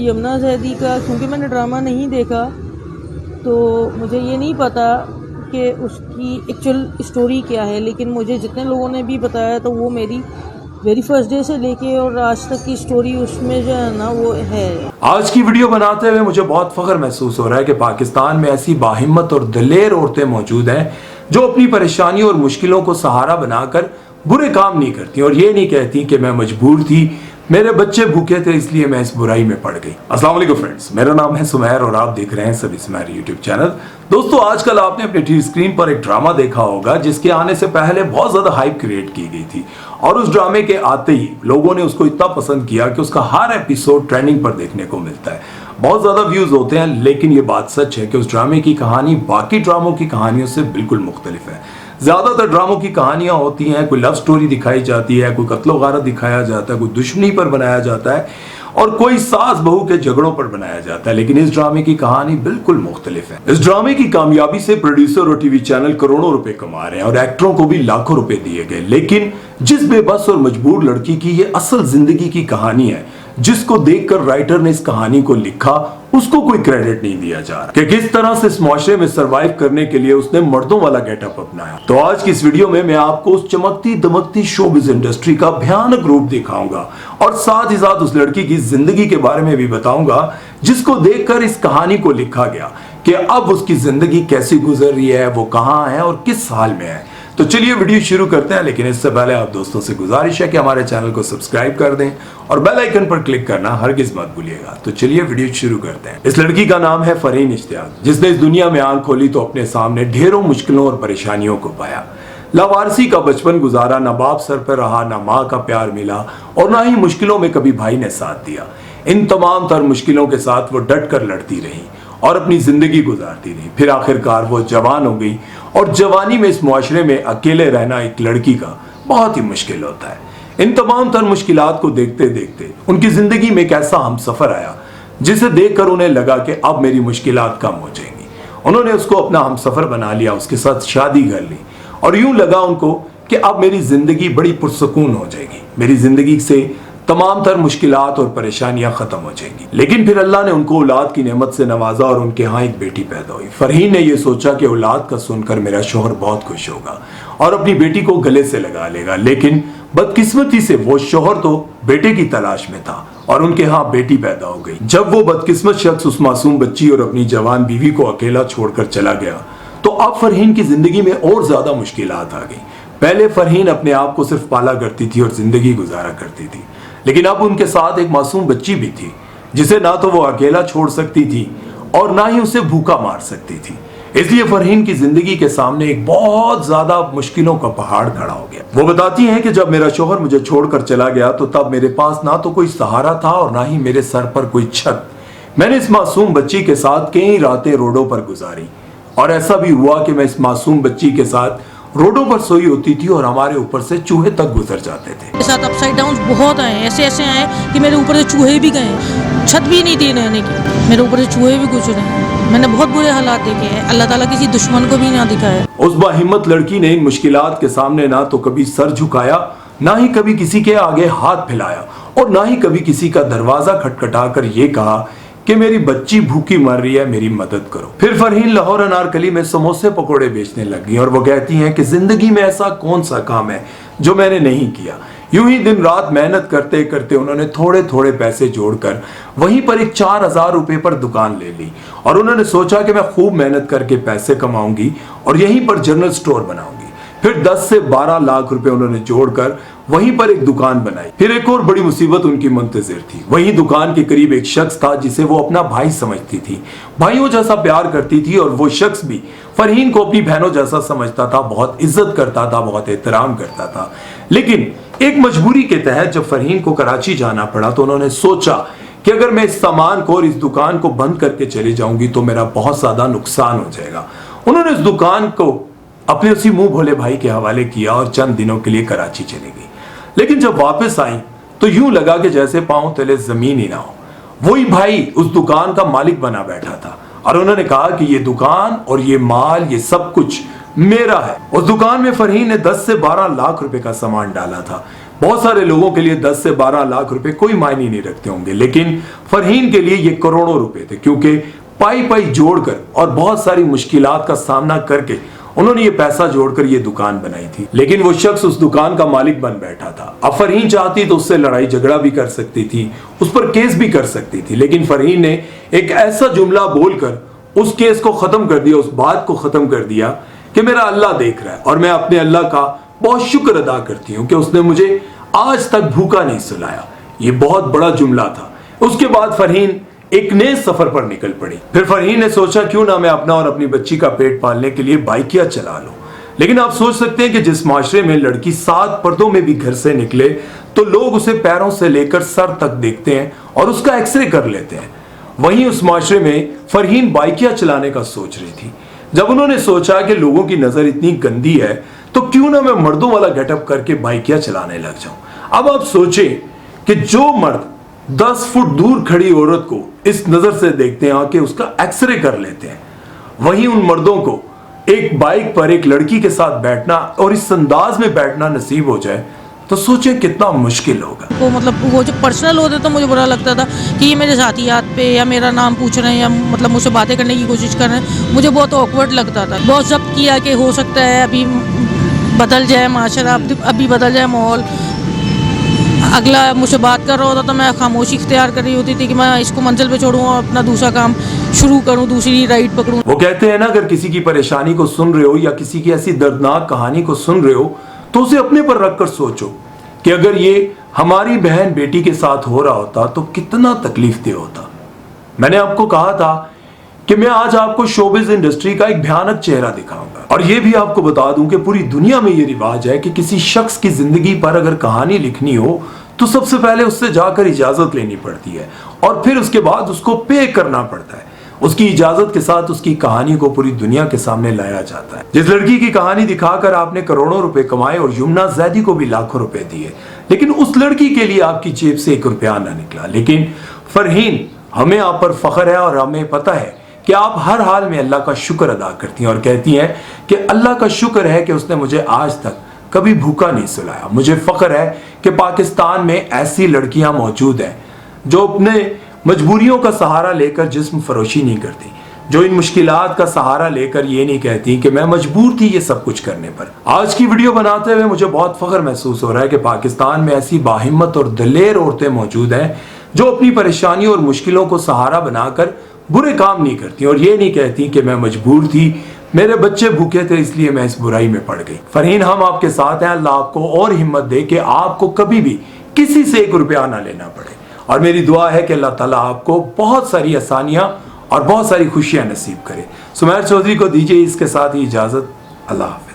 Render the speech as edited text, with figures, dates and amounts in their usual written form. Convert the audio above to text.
यमुना जैदी का, क्योंकि मैंने ड्रामा नहीं देखा तो मुझे ये नहीं पता कि उसकी एक्चुअल स्टोरी क्या है, लेकिन मुझे जितने लोगों ने भी बताया तो वो मेरी वेरी फर्स्ट डे से लेके और आज तक की स्टोरी उसमें जो है ना वो है। आज की वीडियो बनाते हुए मुझे बहुत फख्र महसूस हो रहा है कि पाकिस्तान में ऐसी बाहिम्मत और दिलेर औरतें मौजूद हैं जो अपनी परेशानियों और मुश्किलों को सहारा बनाकर बुरे काम नहीं करती और ये नहीं कहती कि मैं मजबूर थी, मेरे बच्चे भूखे थे इसलिए मैं इस बुराई में पड़ गई। अस्सलाम वालेकुम फ्रेंड्स, मेरा नाम है सुमैर और आप देख रहे हैं सभी सुमैर यूट्यूब चैनल। दोस्तों, आजकल आपने अपने टीवी स्क्रीन पर एक ड्रामा देखा होगा जिसके आने से पहले बहुत ज्यादा हाइप क्रिएट की गई थी और उस ड्रामे के आते ही लोगों ने उसको इतना पसंद किया कि उसका हर एपिसोड ट्रेंडिंग पर देखने को मिलता है, बहुत ज्यादा व्यूज होते हैं। लेकिन ये बात सच है कि उस ड्रामे की कहानी बाकी ड्रामों की कहानियों से बिल्कुल मुख्तलिफ है। ज्यादातर ड्रामों की कहानियां होती हैं, कोई लव स्टोरी दिखाई जाती है, कोई कत्लो गारत दिखाया जाता है, कोई दुश्मनी पर बनाया जाता है और कोई सास बहू के झगड़ों पर बनाया जाता है। लेकिन इस ड्रामे की कहानी बिल्कुल मुख्तलिफ है। इस ड्रामे की कामयाबी से प्रोड्यूसर और टीवी चैनल करोड़ों रुपए कमा रहे हैं और एक्टरों को भी लाखों रुपए दिए गए। लेकिन जिस बेबस और मजबूर लड़की की ये असल जिंदगी की कहानी है, जिसको देखकर राइटर ने इस कहानी को लिखा, उसको कोई क्रेडिट नहीं दिया जा रहा कि किस तरह से इस मुआशरे में सरवाइव करने के लिए उसने मर्दों वाला गेटअप अपनाया। तो आज की इस वीडियो में मैं आपको उस चमकती दमकती शोबिज़ इंडस्ट्री का भयानक रूप दिखाऊंगा और साथ ही साथ उस लड़की की जिंदगी के बारे में भी बताऊंगा जिसको देखकर इस कहानी को लिखा गया कि अब उसकी जिंदगी कैसी गुजर रही है, वो कहां है और किस हाल में है। तो चलिए वीडियो शुरू करते हैं, लेकिन इससे पहले आप दोस्तों से गुजारिश है कि हमारे चैनल को सब्सक्राइब कर दें और बेल आइकन पर क्लिक करना हरगिज मत भूलिएगा। तो चलिए वीडियो शुरू करते हैं। इस लड़की का नाम है फरहीन इश्तियाक, जिसने इस दुनिया में आंख खोली तो अपने सामने ढेरों मुश्किलों और परेशानियों को पाया। लावारसी का बचपन गुजारा, ना बाप सर पर रहा, ना माँ का प्यार मिला और ना ही मुश्किलों में कभी भाई ने साथ दिया। इन तमाम तर मुश्किलों के साथ वो डट कर लड़ती रही और अपनी जिंदगी गुजारती रही। फिर आखिरकार वो जवान हो गई और जवानी में इस मुआशरे में अकेले रहना एक लड़की का बहुत ही मुश्किल होता है। इन तमाम तर मुश्किलात को देखते देखते उनकी जिंदगी में एक ऐसा हमसफर आया जिसे देखकर उन्हें लगा कि अब मेरी मुश्किलात कम हो जाएंगी। उन्होंने उसको अपना हमसफर बना लिया, उसके साथ शादी कर ली और यूं लगा उनको कि अब मेरी जिंदगी बड़ी पुरसकून हो जाएगी, मेरी जिंदगी से तमाम तर मुश्किलात और परेशानियां खत्म हो जाएंगी। लेकिन फिर अल्लाह ने उनको औलाद की नेमत से नवाजा और उनके यहाँ एक बेटी पैदा हुई। फरहीन ने यह सोचा कि औलाद का सुनकर मेरा शोहर बहुत खुश होगा और अपनी बेटी को गले से लगा लेगा। लेकिन बदकिस्मती से वो शोहर तो बेटे की तलाश में था और उनके यहाँ बेटी पैदा हो गई। जब वो बदकिस्मत शख्स उस मासूम बच्ची और अपनी जवान बीवी को अकेला छोड़कर चला गया तो अब फरहीन की जिंदगी में और ज्यादा मुश्किलात आ गई। पहले फरहीन अपने आप को सिर्फ पाला करती थी और जिंदगी गुजारा करती थी, लेकिन अब उनके साथ एक मासूम बच्ची भी थी जिसे ना तो वो अकेला छोड़ सकती थी और ना ही उसे भूखा मार सकती थी। इसलिए फरहीन की जिंदगी के सामने एक बहुत ज्यादा मुश्किलों का पहाड़ खड़ा हो गया। वो बताती हैं कि जब मेरा शोहर मुझे छोड़कर चला गया तो तब मेरे पास ना तो कोई सहारा था और ना ही मेरे सर पर कोई छत। मैंने इस मासूम बच्ची के साथ कई रातें रोडों पर गुजारी और ऐसा भी हुआ कि मैं इस मासूम बच्ची के साथ रोडों पर सोई होती थी और हमारे ऊपर से चूहे तक गुजर जाते थे। मेरे साथ अपसाइड डाउन बहुत आए, ऐसे ऐसे आए कि मेरे ऊपर से चूहे भी गए, छत भी नहीं थी रहने की, मेरे ऊपर से चूहे भी गुजरे हैं। मैंने बहुत बुरे हालात देखे हैं, अल्लाह ताला किसी दुश्मन को भी ना दिखाया। उस बाहिम्मत लड़की ने इन मुश्किलात के सामने ना तो कभी सर झुकाया, ना ही कभी किसी के आगे हाथ फैलाया और ना ही कभी किसी का दरवाजा खटखटाकर ये कहा कि मेरी बच्ची भूखी मर रही है, मेरी मदद करो। फिर फरहीन लाहौर अनारकली में समोसे पकोड़े बेचने लगी और वो कहती हैं कि जिंदगी में ऐसा कौन सा काम है जो मैंने नहीं किया। यूं ही दिन रात मेहनत करते करते उन्होंने थोड़े थोड़े पैसे जोड़कर वहीं पर एक 4,000 रुपए पर दुकान ले ली और उन्होंने सोचा कि मैं खूब मेहनत करके पैसे कमाऊंगी और यहीं पर जनरल स्टोर बनाऊंगी। फिर 10 से 12 लाख रुपए उन्होंने जोड़कर वहीं पर एक दुकान बनाई। फिर एक और बड़ी मुसीबत उनकी मुंतजिर थी। वहीं दुकान के करीब एक शख्स था जिसे वो अपना भाई समझती थी, भाइयों जैसा प्यार करती थी और वो शख्स भी फरहीन को अपनी बहनों जैसा समझता था, बहुत इज्जत करता था, बहुत एहतराम करता था। लेकिन एक मजबूरी के तहत जब फरहीन को कराची जाना पड़ा तो उन्होंने सोचा कि अगर मैं इस सामान को और इस दुकान को बंद करके चली जाऊंगी तो मेरा बहुत ज्यादा नुकसान हो जाएगा। उन्होंने इस दुकान को अपने उसी मुंह भोले भाई के हवाले किया और चंद दिनों के लिए कराची चली गई। लेकिन जब वापस आई तो यूं लगा कि जैसे पांव तले जमीन ही ना हो। वही भाई उस दुकान का मालिक बना बैठा था और उन्होंने कहा कि ये दुकान और ये माल, ये सब कुछ मेरा है। उस दुकान में फरहीन ने 10 से 12 लाख रुपए का सामान डाला था। بہت سارے لوگوں کے لیے 10 سے 12 لاکھ روپے کوئی معنی نہیں رکھتے ہوں گے، لیکن فرحین کے لیے یہ کروڑوں روپے تھے، کیونکہ پائی پائی جوڑ کر اور بہت ساری مشکلات کا سامنا کر کے انہوں نے یہ پیسہ جوڑ کر یہ دکان بنائی تھی۔ لیکن وہ شخص اس دکان کا مالک بن بیٹھا تھا۔ اب فرحین چاہتی تو اس سے لڑائی جھگڑا بھی کر سکتی تھی، اس پر کیس بھی کر سکتی تھی، لیکن فرحین نے ایک ایسا جملہ بول کر اس کیس کو ختم کر دیا، اس بات کو ختم کر دیا کہ میرا اللہ دیکھ رہا ہے اور میں اپنے اللہ کا بہت شکر ادا کرتی ہوں کہ اس نے مجھے آج تک بھوکا نہیں سلایا۔ یہ بہت بڑا جملہ تھا۔ اس کے بعد فرحین ایک نئے سفر پر نکل پڑی۔ پھر فرحین نے سوچا کیوں نہ میں اپنا اور اپنی بچی کا پیٹ پالنے کے لیے بائکیا چلا لوں۔ لیکن آپ سوچ سکتے ہیں کہ جس معاشرے میں لڑکی 7 پردوں میں بھی گھر سے نکلے تو لوگ اسے پیروں سے لے کر سر تک دیکھتے ہیں اور اس کا ایکس رے کر لیتے ہیں، وہیں اس معاشرے میں فرحین بائکیا چلانے کا سوچ رہی تھی۔ جب انہوں نے سوچا کہ لوگوں کی نظر اتنی گندی ہے تو کیوں نہ میں مردوں والا گیٹ اپ کر کے بائکیا چلانے لگ جاؤں۔ اب آپ سوچیں کہ جو مرد 10 فٹ دور کھڑی عورت کو اس نظر سے دیکھتے ہیں کہ اس کا ایکس رے کر لیتے ہیں، وہیں ان مردوں کو ایک بائک پر ایک لڑکی کے ساتھ بیٹھنا اور اس انداز میں بیٹھنا نصیب ہو جائے تو سوچیں کتنا مشکل ہوگا۔ وہ مطلب وہ جو پرسنل ہوتے تو مجھے برا لگتا تھا کہ یہ میرے ذاتیات پہ یا میرا نام پوچھ رہے ہیں یا مطلب مجھ سے باتیں کرنے کی کوشش کر رہے ہیں، مجھے بہت آکورڈ لگتا تھا۔ بہت ضبط کیا کہ ہو سکتا ہے ابھی بدل جائے معاشرہ، ابھی بدل جائے ماحول۔ اگلا مجھ سے بات کر رہا ہوتا تو میں خاموشی اختیار کر رہی ہوتی تھی کہ میں اس کو منزل پہ چھوڑوں اور اپنا دوسرا کام شروع کروں، دوسری رائڈ پکڑوں۔ وہ کہتے ہیں نا، اگر کسی کی پریشانی کو سن رہے ہو یا کسی کی ایسی دردناک کہانی کو سن رہے ہو تو اسے اپنے پر رکھ کر سوچو کہ اگر یہ ہماری بہن بیٹی کے ساتھ ہو رہا ہوتا تو کتنا تکلیف دہ ہوتا۔ میں نے آپ کو کہا تھا کہ میں آج آپ کو شوبز انڈسٹری کا ایک بھیانک چہرہ دکھاؤں گا، اور یہ بھی آپ کو بتا دوں کہ پوری دنیا میں یہ رواج ہے کہ کسی شخص کی زندگی پر اگر کہانی لکھنی ہو تو سب سے پہلے اس سے جا کر اجازت لینی پڑتی ہے اور پھر اس کے بعد اس کو پے کرنا پڑتا ہے۔ اس کی اجازت کے ساتھ اس کی کہانی کو پوری دنیا کے سامنے لایا جاتا ہے۔ جس لڑکی کی کہانی دکھا کر آپ نے کروڑوں روپے کمائے اور یمنا زیدی کو بھی لاکھوں روپے دیے، لیکن اس لڑکی کے لیے آپ کی جیب سے 1 روپیہ نہ نکلا۔ لیکن فرحین، ہمیں آپ پر فخر ہے اور ہمیں پتہ ہے کہ آپ ہر حال میں اللہ کا شکر ادا کرتی ہیں اور کہتی ہیں کہ اللہ کا شکر ہے کہ اس نے مجھے آج تک کبھی بھوکا نہیں سلایا۔ مجھے فخر ہے کہ پاکستان میں ایسی لڑکیاں موجود ہیں جو اپنے مجبوریوں کا سہارا لے کر جسم فروشی نہیں کرتی، جو ان مشکلات کا سہارا لے کر یہ نہیں کہتی کہ میں مجبور تھی یہ سب کچھ کرنے پر۔ آج کی ویڈیو بناتے ہوئے مجھے بہت فخر محسوس ہو رہا ہے کہ پاکستان میں ایسی باہمت اور دلیر عورتیں موجود ہیں جو اپنی پریشانیوں اور مشکلوں کو سہارا بنا کر برے کام نہیں کرتی اور یہ نہیں کہتی کہ میں مجبور تھی، میرے بچے بھوکے تھے اس لیے میں اس برائی میں پڑ گئی۔ فرحین، ہم آپ کے ساتھ ہیں۔ اللہ آپ کو اور ہمت دے کہ آپ کو کبھی بھی کسی سے 1 روپیہ نہ لینا پڑے، اور میری دعا ہے کہ اللہ تعالیٰ آپ کو بہت ساری آسانیاں اور بہت ساری خوشیاں نصیب کرے۔ سمیر چودھری کو دیجیے اس کے ساتھ ہی اجازت۔ اللہ حافظ۔